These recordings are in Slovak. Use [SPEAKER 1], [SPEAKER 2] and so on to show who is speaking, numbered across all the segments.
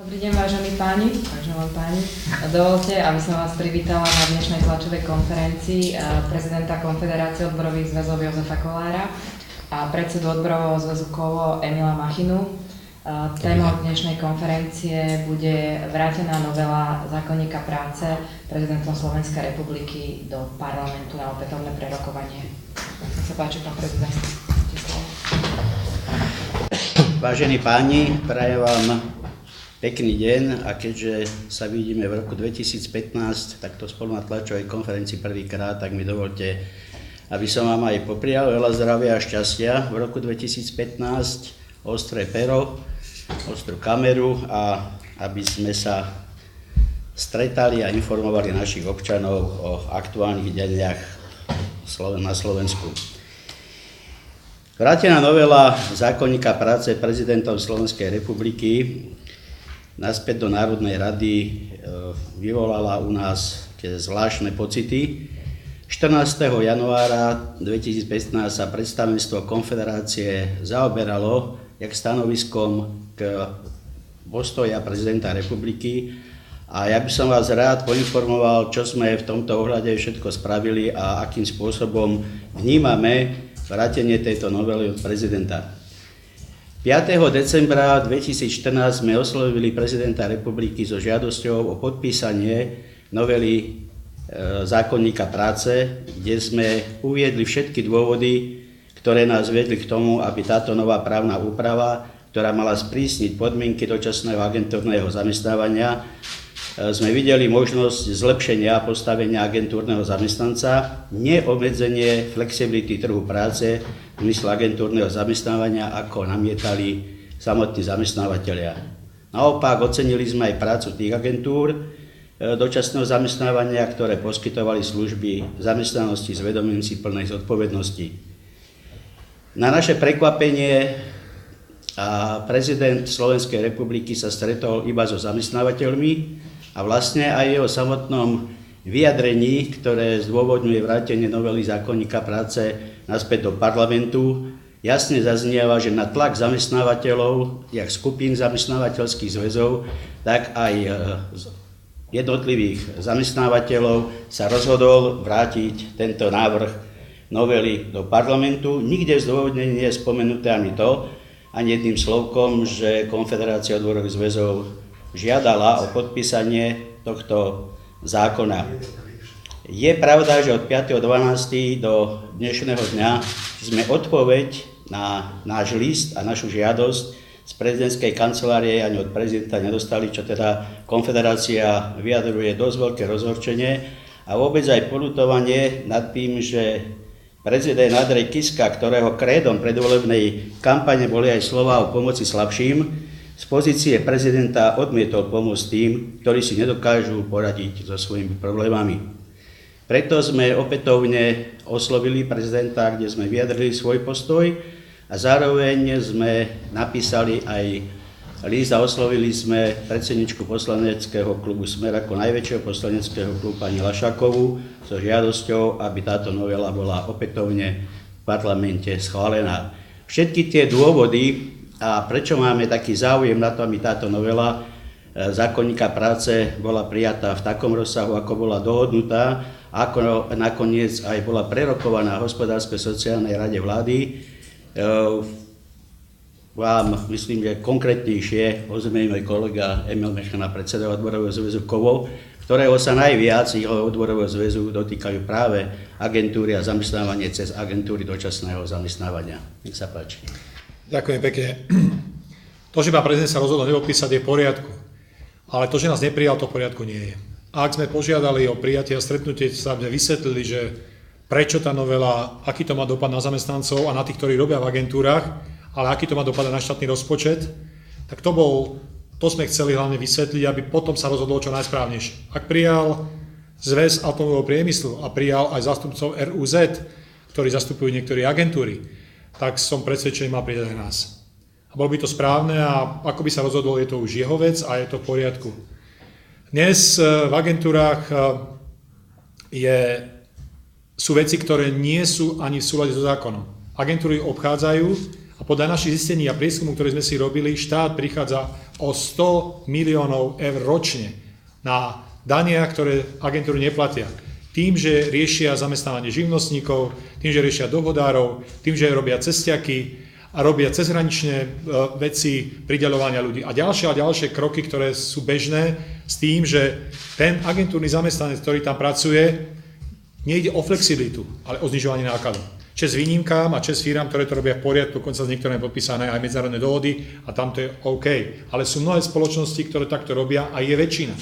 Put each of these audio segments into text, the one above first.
[SPEAKER 1] Dobrý deň, vážení páni, Dovolte, aby som vás privítala na dnešnej tlačovej konferencii prezidenta Konfederácie odborových zväzov Jozefa Kollára a predsedu odborového zväzu KOVO Emila Machinu. Témou dnešnej konferencie bude vrátená novela zákonníka práce prezidentom Slovenskej republiky do parlamentu na opätovné prerokovanie. Nech sa páči, pán prezident.
[SPEAKER 2] Vážení páni, prajem vám pekný deň a keďže sa vidíme v roku 2015 takto spolu na tlačovej konferencii prvýkrát, tak mi dovolte, aby som vám aj poprial veľa zdravia a šťastia v roku 2015, ostré pero, ostrú kameru a aby sme sa stretali a informovali našich občanov o aktuálnych dianiach na Slovensku. Vrátená novela zákonníka práce prezidentom Slovenskej republiky naspäť do Národnej rady vyvolala u nás zvláštne pocity. 14. januára 2015 sa predstavenstvo Konfederácie zaoberalo jak stanoviskom k postoja prezidenta republiky a ja by som vás rád poinformoval, čo sme v tomto ohľade všetko spravili a akým spôsobom vnímame vrátenie tejto novely od prezidenta. 5. decembra 2014 sme oslovili prezidenta republiky so žiadosťou o podpísanie novely zákonníka práce, kde sme uviedli všetky dôvody, ktoré nás vedli k tomu, aby táto nová právna úprava, ktorá mala sprísniť podmienky dočasného agentúrneho zamestnávania, sme videli možnosť zlepšenia postavenia agentúrneho zamestnanca, neobmedzenie flexibility trhu práce v zmysle agentúrneho zamestnávania, ako namietali samotní zamestnávateľia. Naopak ocenili sme aj prácu tých agentúr dočasného zamestnávania, ktoré poskytovali služby zamestnanosti s vedomím si plnej zodpovednosti. Na naše prekvapenie prezident Slovenskej republiky sa stretol iba so zamestnávateľmi a vlastne aj jeho samotnom vyjadrení, ktoré zdôvodňuje vrátenie novely zákonníka práce naspäť do parlamentu, jasne zaznieva, že na tlak zamestnávateľov, jak skupín zamestnávateľských zväzov, tak aj jednotlivých zamestnávateľov sa rozhodol vrátiť tento návrh novely do parlamentu. Nikde v zdôvodnení nie je spomenuté ani to, ani jedným slovkom, že Konfederácia odborových zväzov žiadala o podpísanie tohto zákona. Je pravda, že od 5.12. do dnešného dňa sme odpoveď na náš list a našu žiadosť z prezidentskej kancelárie ani od prezidenta nedostali, čo teda Konfederácia vyjadruje dosť veľké rozhorčenie a vôbec aj poľutovanie nad tým, že prezident Andrej Kiska, ktorého krédom predvolebnej kampane boli aj slová o pomoci slabším, z pozície prezidenta odmietol pomôcť tým, ktorí si nedokážu poradiť so svojimi problémami. Preto sme opätovne oslovili prezidenta, kde sme vyjadrili svoj postoj a zároveň sme napísali aj list a oslovili sme predsedničku poslaneckého klubu Smer ako najväčšieho poslaneckého klubu pani Lašákovú so žiadosťou, aby táto novela bola opätovne v parlamente schválená. Všetky tie dôvody, a prečo máme taký záujem na to, aby táto novela zákonníka práce bola prijatá v takom rozsahu, ako bola dohodnutá, ako nakoniec aj bola prerokovaná v Hospodársko-sociálnej rade vlády, vám myslím, že konkrétnejšie oznámil môj kolega Emil Machina, predseda odborového zväzu KOVO, ktorého sa najviac jeho odborového zväzu dotýkajú práve agentúry a zamestnávanie cez agentúry dočasného zamestnávania. Nech sa páči.
[SPEAKER 3] Ďakujem pekne. To, že pán prezident sa rozhodol nepodpísať, je v poriadku. Ale to, že nás neprijal, to v poriadku nie je. A ak sme požiadali o prijatie a stretnutie, sa sme vysvetlili, že prečo tá novela, aký to má dopad na zamestnancov a na tých, ktorí robia v agentúrach, ale aký to má dopad na štátny rozpočet, tak to sme chceli hlavne vysvetliť, aby potom sa rozhodlo čo najsprávnejšie. Ak prijal Zväz automobilového priemyslu a prijal aj zástupcov RUZ, ktorí zastupujú niektoré agentúry, tak som presvedčený, má prijať aj nás. A bolo by to správne a ako by sa rozhodol, je to už jeho vec a je to v poriadku. Dnes v agentúrach sú veci, ktoré nie sú ani v súlade so zákonom. Agentúry obchádzajú a A podľa našich zistení a prieskumu, ktoré sme si robili, štát prichádza o 100 miliónov eur ročne na dania, ktoré agentúry neplatia. Tým, že riešia zamestnávanie živnostníkov, tým, že riešia dohodárov, tým, že robia cestiaky a robia cezhraničné veci prideľovania ľudí. A ďalšie kroky, ktoré sú bežné s tým, že ten agentúrny zamestnanec, ktorý tam pracuje, nejde o flexibilitu, ale o znižovanie nákladov. Čes výnimkám a čes firám, ktoré to robia v poriadku, dokonca s niektorými podpísané aj medzinárodné dohody a tam to je OK. Ale sú mnohé spoločnosti, ktoré takto robia a je väčšina.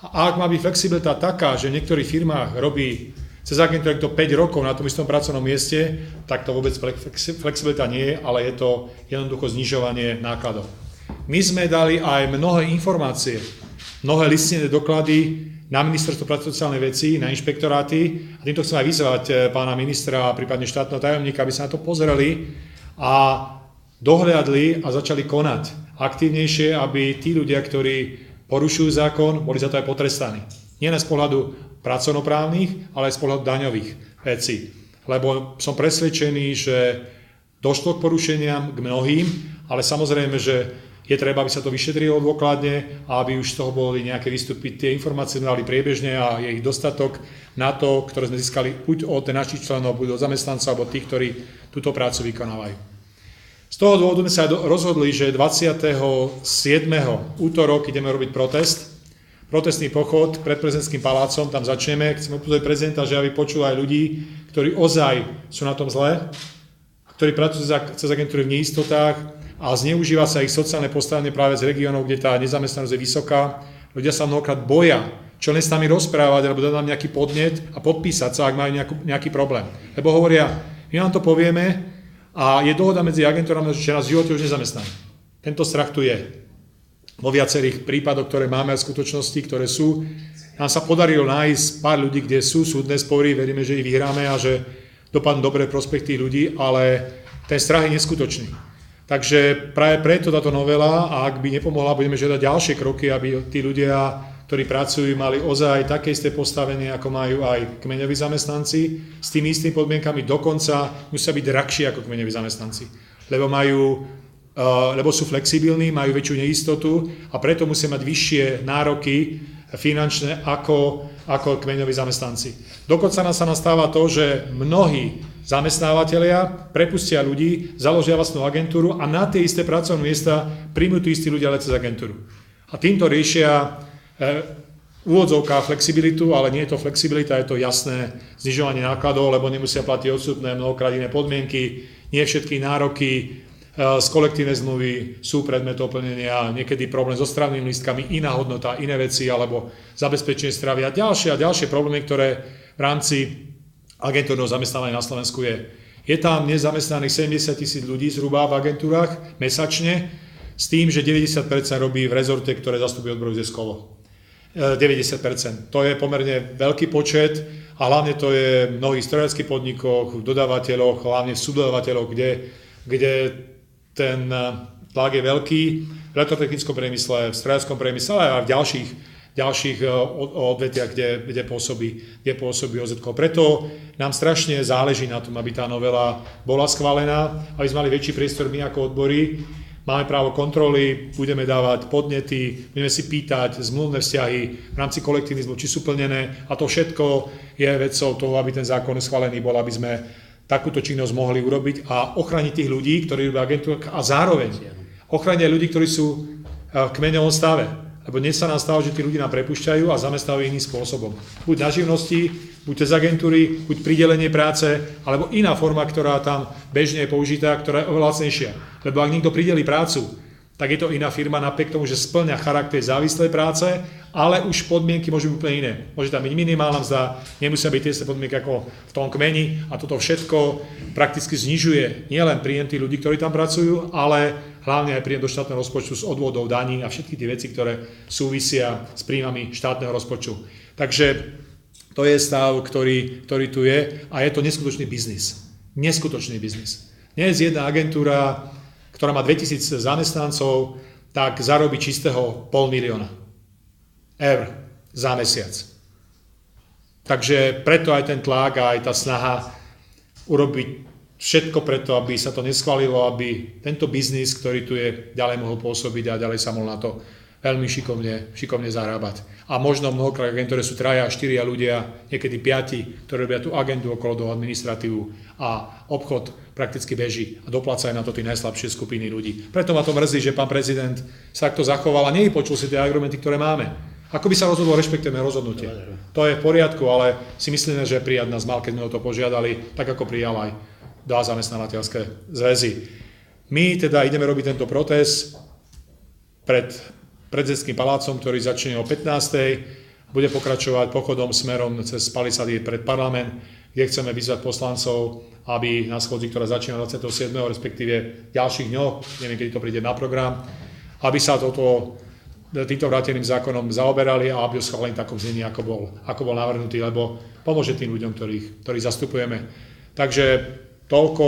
[SPEAKER 3] A ak má byť flexibilita taká, že v niektorých firmách robí cez agentúru to 5 rokov na tom istom pracovnom mieste, tak to vôbec flexibilita nie je, ale je to jednoducho znižovanie nákladov. My sme dali aj mnohé informácie, mnohé listinné doklady na Ministerstvo práce a sociálnej veci, na inšpektoráty a týmto chcem aj vyzvať pána ministra a prípadne štátneho tajomníka, aby sa na to pozreli a dohliadli a začali konať aktívnejšie, aby tí ľudia, ktorí porušujú zákon, boli za to aj potrestaní. Nie len z pohľadu pracovnoprávnych, ale aj z pohľadu daňových vecí. Lebo som presvedčený, že došlo k porušeniam k mnohým, ale samozrejme, že je treba, aby sa to vyšetrilo dôkladne a aby už z toho boli nejaké výstupy. Tie informácie sme dali priebežne a je ich dostatok na to, ktoré sme získali buď od našich členov, buď od zamestnancov, alebo tých, ktorí túto prácu vykonávajú. Z toho dôvodu sme sa rozhodli, že 27. útorok ideme robiť protestný pochod pred prezidentským palácom, tam začneme. Chceme upozorniť prezidenta, že aby počul aj ľudí, ktorí ozaj sú na tom zle, ktorí pracujú cez agentúry v neistotách a zneužíva sa ich sociálne postavenie práve z regiónov, kde tá nezamestnanosť je vysoká. Ľudia sa mnohokrát boja, čo len s nami rozprávať, alebo dať nám nejaký podnet a podpísať sa, ak majú nejaký problém. Lebo hovoria, my vám to povieme, a je dohoda medzi agentúrami, že nás v živote už nezamestnajú. Tento strach tu je. Vo viacerých prípadoch, ktoré máme v skutočnosti, ktoré sú, nám sa podarilo nájsť pár ľudí, kde sú súdne spory, veríme, že ich vyhráme a že dopadnú dobre prospech tých ľudí, ale ten strach je neskutočný. Takže práve preto táto novela, a ak by nepomohla, budeme žiadať ďalšie kroky, aby tí ľudia, ktorí pracujú, mali ozaj také isté postavenie, ako majú aj kmeňoví zamestnanci, s tými istými podmienkami, dokonca musia byť drahší ako kmeňoví zamestnanci, lebo sú flexibilní, majú väčšiu neistotu a preto musia mať vyššie nároky finančné ako kmeňoví zamestnanci. Dokonca sa nastáva to, že mnohí zamestnávateľia prepustia ľudí, založia vlastnú agentúru a na tie isté pracovné miesta príjmu tí istí ľudia ale cez agentúru. A týmto riešia úvodzovká flexibilitu, ale nie je to flexibilita, je to jasné znižovanie nákladov, lebo nemusia platiť odstupné, mnohokrát iné podmienky, nie všetky nároky z kolektívnej zmluvy sú predmetom plnenia, niekedy problém so stravnými lístkami, iná hodnota, iné veci, alebo zabezpečenie stravy a ďalšie problémy, ktoré v rámci agentúrneho zamestnávania na Slovensku je. Je tam nezamestnaných 70 000 ľudí zhruba v agentúrach mesačne, s tým, že 90% robí v rezorte, ktoré zastupuje odborových zväzkovo. 90%. To je pomerne veľký počet a hlavne to je v mnohých strojárskych podnikoch, v dodávateľoch, hlavne v subdodávateľoch, kde ten tlak je veľký, v elektrotechnickom priemysle, v strojárskom priemysle, ale aj v ďalších odvetiach, kde pôsobí OZK. Preto nám strašne záleží na tom, aby tá novela bola schválená, aby sme mali väčší priestor my ako odbory. Máme právo kontroly, budeme dávať podnety, budeme si pýtať zmluvné vzťahy v rámci kolektívizmu, či sú plnené a to všetko je vecou toho, aby ten zákon schválený bol, aby sme takúto činnosť mohli urobiť a ochrániť tých ľudí, ktorí robia agentúru a zároveň ochrániť aj ľudí, ktorí sú v kmeňovom stave. Lebo dnes sa nám stalo, že tí ľudí nám prepúšťajú a zamestnávajú iným spôsobom. Buď na živnosti, buď cez agentúry, buď pridelenie práce, alebo iná forma, ktorá tam bežne je použitá, ktorá je oveľa lacnejšia. Lebo ak niekto prideli prácu, tak je to iná firma napriek tomu, že spĺňa charakter závislej práce, ale už podmienky môžu byť úplne iné. Môže tam byť minimálna mzda, nemusia byť tie podmienky ako v tom kmeni a toto všetko prakticky znižuje nielen príjem tých ľudí, ktorí tam pracujú, ale hlavne aj príjem do štátneho rozpočtu z odvodov, daní a všetky tie veci, ktoré súvisia s príjmami štátneho rozpočtu. Takže to je stav, ktorý tu je a je to neskutočný biznis. Neskutočný biznis. Dnes jedna agentúra, ktorá má 2000 zamestnancov, tak zarobí čistého 500 000 eur za mesiac. Takže preto aj ten tlak a aj tá snaha urobiť všetko preto, aby sa to neschválilo, aby tento biznis, ktorý tu je, ďalej mohol pôsobiť a ďalej sa mohol na to veľmi šikovne zarábať. A možno mnohokrát agentúre sú 3, 4 ľudia, niekedy 5, ktorí robia tú agendu okolo toho administratívu a obchod prakticky beží a doplácajú na to tí najslabšie skupiny ľudí. Preto ma to mrzí, že pán prezident sa takto zachoval a nevypočul si tie argumenty, ktoré máme. Ako by sa rozhodol, rešpektujeme rozhodnutie. To je v poriadku, ale si myslíme, že prijať nás mal, keď sme o to požiadali, tak ako prijal aj 2 zamestnávateľské zväzy. My teda ideme robiť tento protest pred prezidentským palácom, ktorý začne o 15. Bude pokračovať pochodom smerom cez palisady pred parlament, kde chceme vyzvať poslancov, aby na schôdzi, ktorá začína 27. respektíve v ďalších dňoch, neviem, kedy to príde na program, aby sa týmto vráteným zákonom zaoberali a aby ho schválili v takom znení, ako bol navrhnutý, lebo pomôže tým ľuďom, ktorých zastupujeme. Takže toľko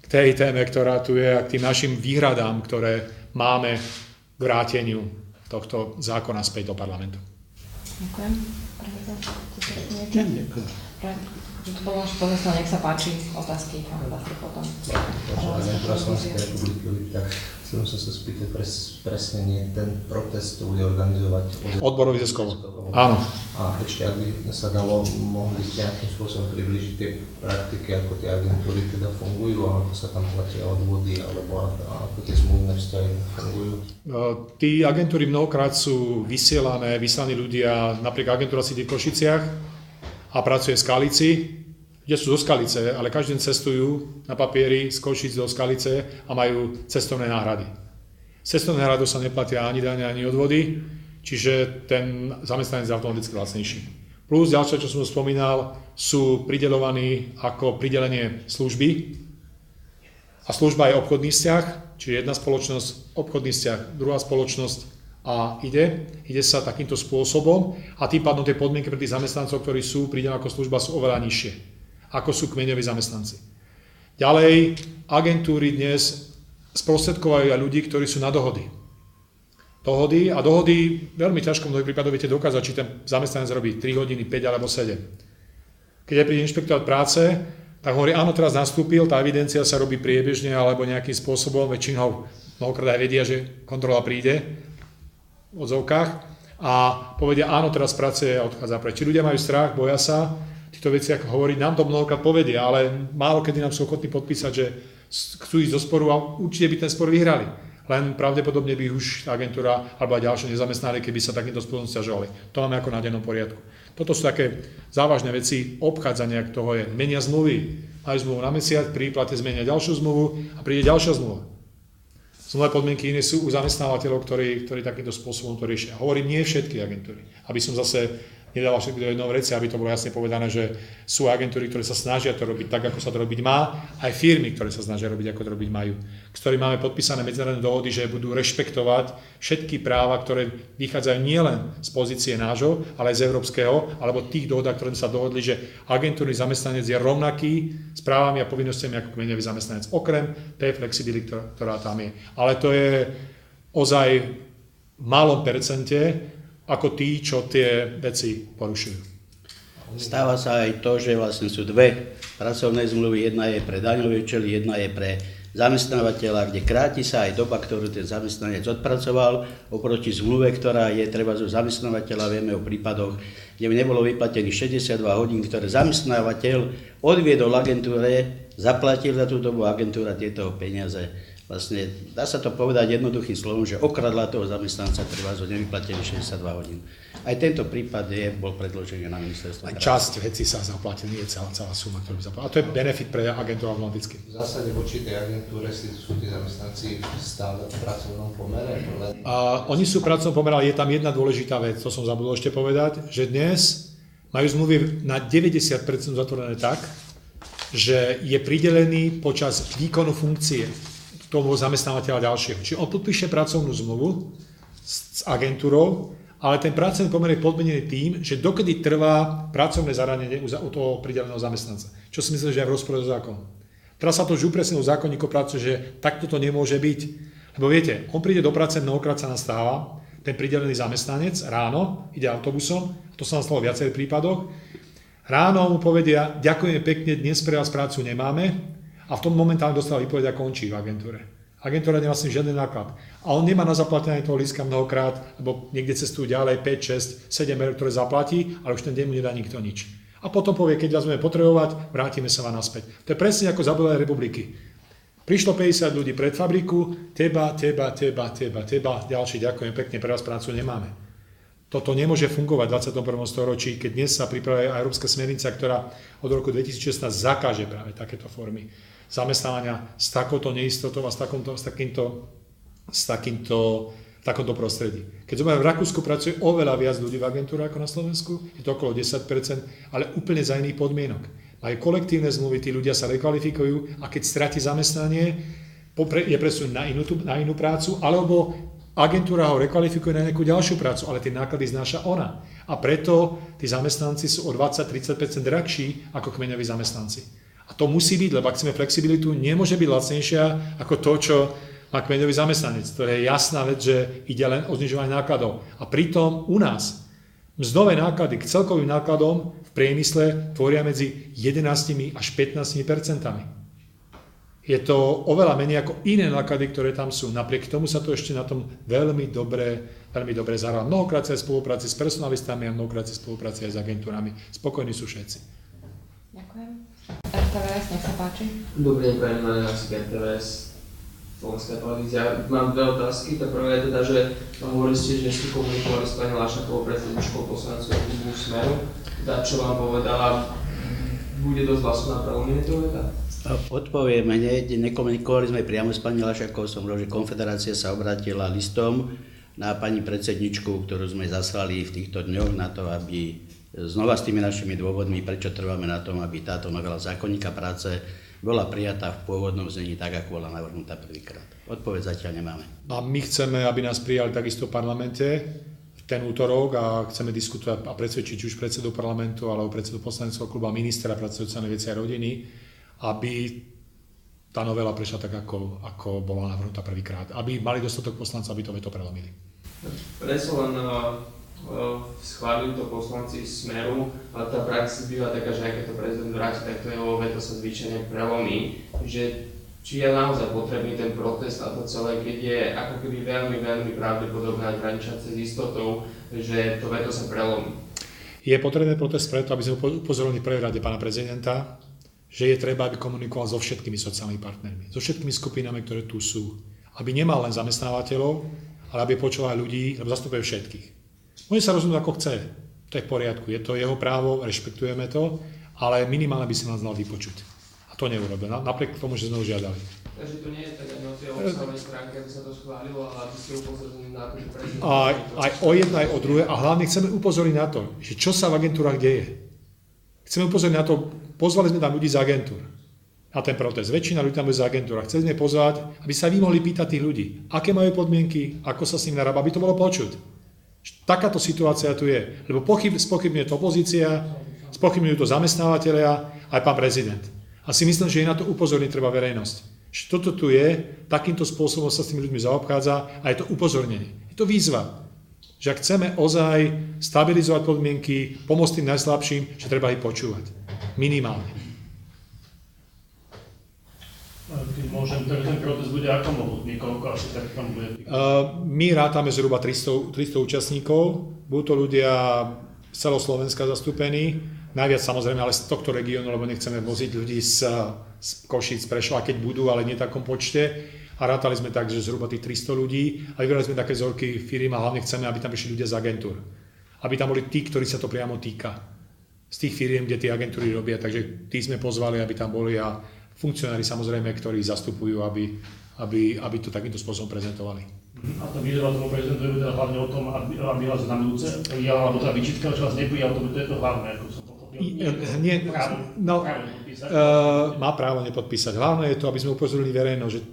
[SPEAKER 3] k tej téme, ktorá tu je, a k tým našim výhradám, ktoré máme k vráteniu tohto zákona späť do parlamentu.
[SPEAKER 1] Ďakujem. Ďakujem. Tomáš Pozesel, nech sa páči, otázky potom.
[SPEAKER 4] Agentúra Slovenskej republiky, tak chcem sa spýtať presne, ten protest to bude organizovať
[SPEAKER 3] odborový zväzkov. Áno.
[SPEAKER 4] A ešte, ak by sa dalo, mohli ste nejakým spôsobom približiť tie praktiky, ako tie agentúry teda fungujú, ako sa tam platia odvody, alebo ako tie zmluvné vzťahy fungujú?
[SPEAKER 3] Tí agentúry mnohokrát sú vysielaní ľudia, napríklad agentúra sídli v Košiciach a pracuje v Skalici, kde sú zo Skalice, ale každý deň cestujú na papieri z Košic do Skalice a majú cestovné náhrady. Cestovné náhrady sa neplatia ani dane, ani odvody, čiže ten zamestnanec je automaticky lacnejší. Plus ďalšie, čo som spomínal, sú prideľovaní ako pridelenie služby a služba je obchodný vzťah, čiže jedna spoločnosť, obchodný vzťah, druhá spoločnosť a ide sa takýmto spôsobom a tým pádom tie podmienky pre tých zamestnancov, ktorí sú pridelené ako služba, sú oveľa nižšie, ako sú kmeňoví zamestnanci. Ďalej, agentúry dnes sprostredkovajú aj ľudí, ktorí sú na dohody. Dohody veľmi ťažko v mnohých prípadoch viete dokázať, či ten zamestnanec robí 3 hodiny, 5 alebo 7. Keď príde inšpektor práce, tak hovorí, áno, teraz nastúpil, tá evidencia sa robí priebežne alebo nejakým spôsobom, väčšinou mnohokrát aj vedia, že kontrola príde v odzovkách a povedia, áno, teraz pracuje a odchádza preč. Či ľudia majú strach, boja sa týchto veciach hovoriť, nám to mnohokrát povedia, ale málo kedy nám sú ochotní podpísať, že chcú ísť do sporu a určite by ten spor vyhrali. Len pravdepodobne by už agentúra alebo aj ďalšie nezamestnali, keby sa takýmto spôsobom sťažovali. To máme ako na dennom poriadku. Toto sú také závažné veci, obchádzania toho je. Menia zmluvy, majú zmluvu na mesiac, pri výplate zmenia ďalšiu zmluvu a príde ďalšia zmluva. Zmluvné podmienky iné sú u zamestnávateľov, ktorí takýmto spôsobom to riešia. Hovorím, nie všetky agentúry. Aby som zase nedával všetky do jedného vreci, aby to bolo jasne povedané, že sú agentúry, ktoré sa snažia to robiť tak, ako sa to robiť má, aj firmy, ktoré sa snažia robiť, ako to robiť majú. S ktorými máme podpísané medzinárodné dohody, že budú rešpektovať všetky práva, ktoré vychádzajú nielen z pozície nášho, ale aj z európskeho, alebo tých dohodách, ktoré sa dohodli, že agentúrny zamestnanec je rovnaký s právami a povinnostiami ako kmeňový zamestnanec, okrem tej flexibility, ktorá tam je. Ale to je ozaj v malom percente ako tí, čo tie veci porušujú.
[SPEAKER 2] Stáva sa aj to, že vlastne sú dve pracovné zmluvy, jedna je pre daňové účely, jedna je pre zamestnávateľa, kde kráti sa aj doba, ktorú ten zamestnanec odpracoval, oproti zmluve, ktorá je treba zo zamestnávateľa, vieme o prípadoch, kde by nebolo vyplatených 62 hodín, ktoré zamestnávateľ odviedol agentúre, zaplatil za tú dobu agentúra tieto peniaze. Vlastne dá sa to povedať jednoduchým slovom, že okradla toho zamestnanca, ktorý vás od nevyplatených 62 hodín. Aj tento prípad bol predložený na ministerstvo.
[SPEAKER 3] Aj časť vecí sa zaplatí, nie je celá suma, ktorú by zaplatila. A to je benefit pre agentúru automaticky.
[SPEAKER 4] V zásade voči tej agentúre sú tí zamestnanci stále v pracovnom pomere?
[SPEAKER 3] Oni sú v pracovnom pomere, ale je tam jedna dôležitá vec, to som zabudol ešte povedať, že dnes majú zmluvy na 90% zatvorené tak, že je pridelený počas výkonu funkcie toho zamestnávateľa ďalšieho. Čiže on podpíše pracovnú zmluvu s agentúrou, ale ten pracovný pomer je podmienený tým, že dokedy trvá pracovné zaradenie u toho prideleného zamestnanca. Čo si myslím, že je v rozpore so zákonom. Teraz sa to už upresnilo v zákonníku práce, že takto to nemôže byť. Lebo viete, on príde do práce, mnohokrát sa nastáva, ten pridelený zamestnanec ráno ide autobusom, to sa nastalo v viacerých prípadoch, ráno mu povedia, ďakujeme pekne, dnes pre vás prácu nemáme, A v tom momentálne dostal výpoveď a končí v agentúre. Agentúra nemá s tým žiadny náklad. A on nemá na zaplatenie toho lístka mnohokrát, lebo niekde cestujú ďalej 5, 6, 7 eur, ktoré zaplatí, ale už ten deň mu nedá nikto nič. A potom povie, keď vás budeme potrebovať, vrátime sa vám naspäť. To je presne ako za Bývalej republiky. Prišlo 50 ľudí pred fabriku, teba, ďalší, ďakujem pekne, pre vás prácu nemáme. Toto nemôže fungovať v 21. storočí, keď dnes sa pripravuje aj európska smernica, ktorá od roku 2016 zakáže práve takéto formy zamestnávania s takouto neistotou a s takomto prostredí. Keď sme v Rakúsku pracuje oveľa viac ľudí v agentúre ako na Slovensku, je to okolo 10%, ale úplne za iných podmienok. Majú kolektívne zmluvy, tí ľudia sa rekvalifikujú a keď stratí zamestnanie, je presun na inú prácu, alebo agentúra ho rekvalifikuje na nejakú ďalšiu prácu, ale tie náklady znáša ona. A preto tí zamestnanci sú o 20-30% drahší ako kmeňoví zamestnanci. A to musí byť, lebo ak chceme flexibilitu, nemôže byť lacnejšia ako to, čo má kmeňový zamestnanec. To je jasná vec, že ide len o znižovanie nákladov. A pritom u nás mzdové náklady k celkovým nákladom v priemysle tvoria medzi 11 až 15%. Je to oveľa menej ako iné náklady, ktoré tam sú. Napriek tomu sa to ešte na tom veľmi dobre zahrá. Mnohokrát sa aj spolupráci s personalistami a mnohokrát sa spolupráci aj s agentúrami. Spokojní sú všetci.
[SPEAKER 1] Ďakujem. RTVS, nech sa páči.
[SPEAKER 5] Dobrý deň, pani Marináček, RTVS, Slovenská televízia. Mám dve otázky. Tá prvá je teda, že hovorili ste, že ste komunikovali s pani Lašakovou, predsedničkou poslaneckého klubu Smeru. Teda, čo vám povedala, bude dosť hlasu na pravú minutu?
[SPEAKER 2] Odpoviem hneď, nekomunikovali sme priamo s pani Lašakovou, som hovoril, že Konfederácia sa obrátila listom na pani predsedničku, ktorú sme zaslali v týchto dňoch na to, aby znova s tými našimi dôvodmi, prečo trváme na tom, aby táto novela zákonníka práce bola prijatá v pôvodnom znení tak, ako bola navrhnutá prvýkrát. Odpoveď zatiaľ nemáme.
[SPEAKER 3] A my chceme, aby nás prijali takisto v parlamente v ten útorok a chceme diskutovať a presvedčiť už predsedu parlamentu alebo predsedu poslaneckého klubu a ministra práce, sociálnej veci a rodiny, aby tá novela prešla tak, ako bola navrhnutá prvýkrát. Aby mali dostatok poslancov, aby to veto prelomili.
[SPEAKER 5] Preso len schválili to poslanci Smeru, ale tá prax býva taká, že aj keď to prezident vráti, tak to jeho veto sa zvyčajne prelomí. Či je naozaj potrebný ten protest a to celé, keď je ako keby veľmi pravdepodobné a hraničiace s istotou, že to veto sa prelomí.
[SPEAKER 3] Je potrebný protest preto, aby sme upozornili v prvej rade pána prezidenta, že je treba, aby komunikoval so všetkými sociálnymi partnermi, so všetkými skupinami, ktoré tu sú. Aby nemal len zamestnávateľov, ale aby počúval ľudí, lebo zastupuje všetkých. Môže sa rozhodnúť ako chce, to je v poriadku, je to jeho právo, rešpektujeme to, ale minimálne by si nás mal vypočuť. A to neurobil, napriek tomu, že sme ho žiadali.
[SPEAKER 5] Takže to nie je tak ani o tej obsahovej stránke, aby sa to schválilo, ale aby ste upozornili na to, že prezident...
[SPEAKER 3] Aj o jedno, aj o druhé, a hlavne chceme upozorniť na to, že čo sa v agentúrach deje. Chceme upozorniť na to, pozvali sme tam ľudí z agentúr na ten protest. Väčšina ľudí tam bude z agentúr. Chceli sme pozvať, aby sa vy mohli pýtať tých ľudí, aké majú podmienky, ako sa s ním narába, aby to bolo počuť. Takáto situácia tu je, lebo spochybňuje to opozícia, spochybňujú to zamestnávateľia, aj pán prezident. A si myslím, že je na to upozorniť treba verejnosť. Že toto tu je, takýmto spôsobom sa s tými ľuďmi zaobchádza a je to upozornenie. Je to výzva, že ak chceme ozaj stabilizovať podmienky, pomôcť tým najslabším, že treba ich počúvať. Minimálne.
[SPEAKER 6] Môžem, ten protest bude akom mohutný, koľko asi tak tam bude?
[SPEAKER 3] My rátame zhruba 300 účastníkov, budú to ľudia z celoslovenska zastúpení, najviac samozrejme, ale z tohto regiónu, lebo nechceme voziť ľudí z Košíc, Prešova, keď budú, ale nie v takom počte. A rátali sme tak, že zhruba tých 300 ľudí a vybrali sme také vzorky firiem a hlavne chceme, aby tam prišli ľudia z agentúr. Aby tam boli tí, ktorí sa to priamo týka. Z tých firiem, kde tie agentúry robia, takže tí sme pozvali, aby tam boli a funkcionári samozrejme, ktorí zastupujú, aby to takýmto spôsobom prezentovali.
[SPEAKER 6] A to výzva tomu prezidentovi teda hlavne o tom, aby vás na budúce prijal, alebo teda vyčítka, čo vás neprijal, to je to hlavné, ako som pochopil. Má
[SPEAKER 3] právo nepodpísať. Hlavné je to, aby sme upozorili verejnosť, že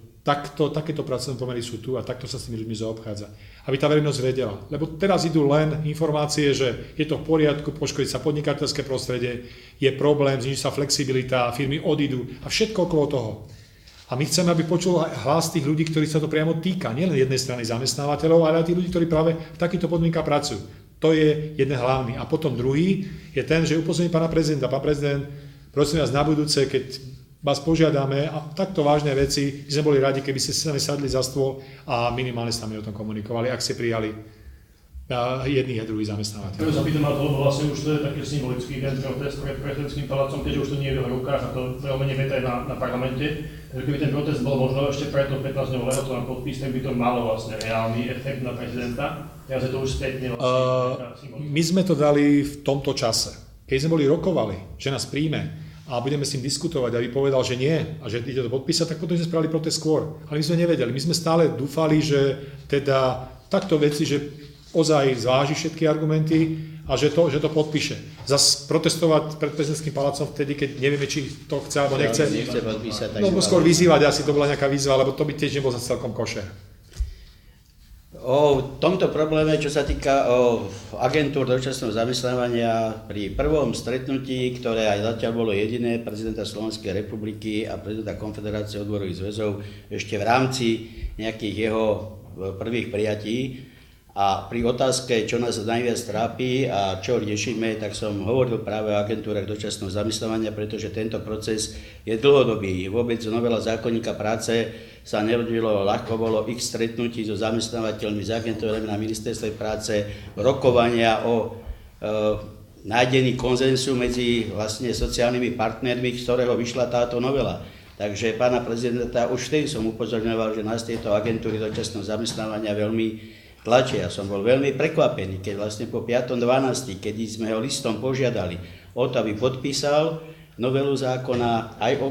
[SPEAKER 3] takéto pracovné pomery sú tu a takto sa s tými ľuďmi zaobchádza. Aby tá verejnosť vedela. Lebo teraz idú len informácie, že je to v poriadku, poškodí sa podnikateľské prostredie, je problém, zniží sa flexibilita, firmy odídu a všetko okolo toho. A my chceme, aby počul hlas tých ľudí, ktorí sa to priamo týka. Nielen jednej strany zamestnávateľov, ale aj tých ľudí, ktorí práve v takýchto podmienkach pracujú. To je jeden hlavný. A potom druhý je ten, že upozorní pána prezidenta. Pán prezident, prosím vás na budúce, keď vás požiadame a takto vážne veci, že sme boli radi, keby ste sa sadli za stôl a minimálne s nami o tom komunikovali, ak ste prijali jedných a druhých zamestnávateľov.
[SPEAKER 6] Prvé sa pýtam na to, lebo vlastne už to je taký symbolický ten protest pred prezidentským palácom, keďže už to nie je v jeho rukách a to veľmi neviete aj na parlamente. Takže keby ten protest bol možno ešte preto 15 dňov lehotu na podpis, tak by to malo vlastne reálny efekt na prezidenta. Teraz je to už spätne vlastne
[SPEAKER 3] My sme to dali v tomto čase. Keď sme boli rokovali, že nás príjme a budeme s ním diskutovať a vypovedal, že nie a že ide to podpísať, tak potom sme spravili protest skôr. Ale my sme nevedeli. My sme stále dúfali, že teda takto veci, že ozaj zváži všetky argumenty a že to podpíše. Zas protestovať pred prezidentským palácom vtedy, keď nevieme, či to chce alebo nechce.
[SPEAKER 2] Nechce podpísať.
[SPEAKER 3] No skôr vyzývať, asi to bola nejaká výzva, lebo to by tiež nebol zase celkom košer.
[SPEAKER 2] O tomto probléme, čo sa týka agentúr dočasného zamestnávania, pri prvom stretnutí, ktoré aj zatiaľ bolo jediné, prezidenta Slovenskej republiky a prezidenta Konfederácie odborových zväzov ešte v rámci nejakých jeho prvých prijatí, a pri otázke, čo nás najviac trápi a čo riešime, tak som hovoril práve o agentúrach dočasného zamestnávania, pretože tento proces je dlhodobý. Vôbec novela zákonníka práce sa nerodilo ľahko, bolo x stretnutí so zamestnávateľmi, s agentúrami na ministerstve práce, rokovania o nájdení konsenzu medzi vlastne sociálnymi partnermi, z ktorého vyšla táto novela. Takže pána prezidenta už vtedy som upozorňoval, že nás tieto agentúry dočasného zamestnávania veľmi tlačia. Ja som bol veľmi prekvapený, keď vlastne po 5.12., keď sme ho listom požiadali o to, aby podpísal novelu zákona aj o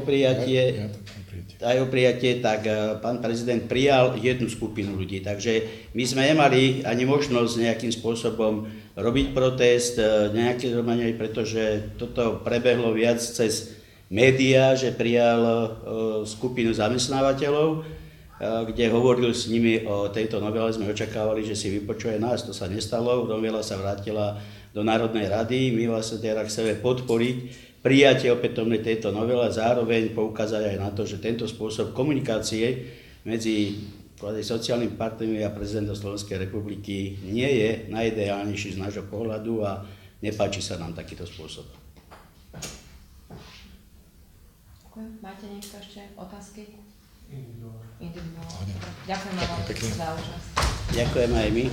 [SPEAKER 2] prijatie, tak pán prezident prijal jednu skupinu ľudí. Takže my sme nemali ani možnosť nejakým spôsobom robiť protest, nejaké zhromaždenie, pretože toto prebehlo viac cez médiá, že prijal skupinu zamestnávateľov, kde hovoril s nimi o tejto novele. Sme očakávali, že si vypočuje nás, to sa nestalo, novela sa vrátila do Národnej rady, my vlastne teraz chceme podporiť prijatie opätovne tejto novely a zároveň poukázať aj na to, že tento spôsob komunikácie medzi sociálnymi partnermi a prezidentom Slovenskej republiky nie je najideálnejší z nášho pohľadu a nepáči sa nám takýto spôsob.
[SPEAKER 1] Máte niekto ešte otázky? Individuálne. Ďakujem vám za účasť.
[SPEAKER 2] Ďakujem aj my.